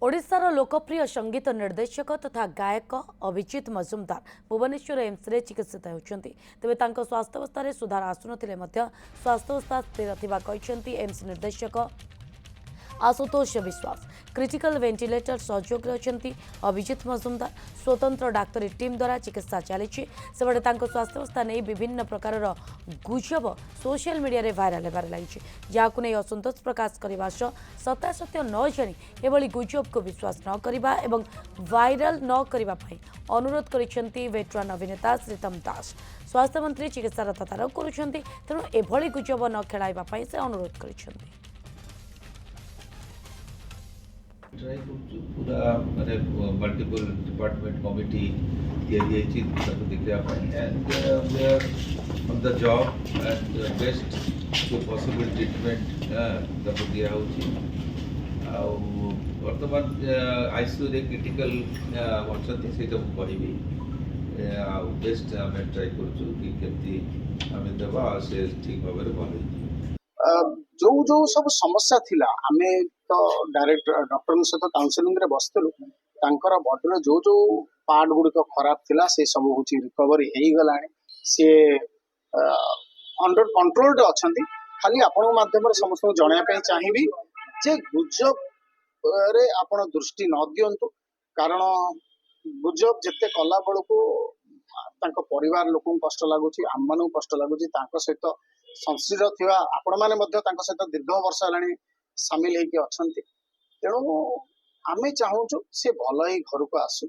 ओडिशार लोकप्रिय संगीत निर्देशक तथा गायक अभिजीत मजुमदार भुवनेश्वर एम्स रे चिकित्सित होती तेज स्वास्थ्यावस्था सुधार आसुन स्वास्थ्यावस्था स्थिर थिबा एम्स निर्देशक आशुतोष विश्वास क्रिटिकल वेंटिलेटर सहयोग अच्छा अभिजीत मजुमदार स्वतंत्र डाक्तरी टीम द्वारा चिकित्सा चली सेबड़े स्वास्थ्यावस्था नहीं विभिन्न प्रकार गुजब सोशल मीडिया रे भाइराल होबार लगी जहां नहीं असंतोष प्रकाश करने सह सत्यासत्य न जाणी एभली गुजब को विश्वास न करने और भाइराल न करने अनुरोध कर वेटरान अभिनेता श्रीतम दास स्वास्थ्य मंत्री चिकित्सार तदारख करुँच तेणु एभली गुजब न खेल से अनुरोध कर ट्राई पूरा माने मल्टीपल डिपार्टमेंट कमिटी देखा and we are on the job and best जो पॉसिबल ट्रीटमेंट दिया बर्तमान आईसीयू रे क्रिटिकल अच्छे से कहबी बेस्ट आम ट्राई करें देवा से ठीक भाव में भल जो जो सब समस्या थिला आमे तो डायरेक्ट डॉक्टर सहित काउंसलिंग रे बसतलु तांकर बॉडी जो जो पार्ट गुडी तो खराब थिला से सब होची रिकवरी हेई गलानी से अंडर कंट्रोल अछंती खाली आपण माध्यम रे समस्त जणाया पई चाहिबी जे गुजब रे आपण दृष्टि न दियंतु कारण गुजब जते कला बळको तांको परिवार लोकन कष्ट लागुची आम मानु कष्ट लागुची तांको सहित संश्लिष्ट थिबा आपण माने मध्य तांको सहित दीर्घ वर्ष हेलानी सामिल हेकी अछंती तेणु आमे चाहूछु से भल ही घर को आसु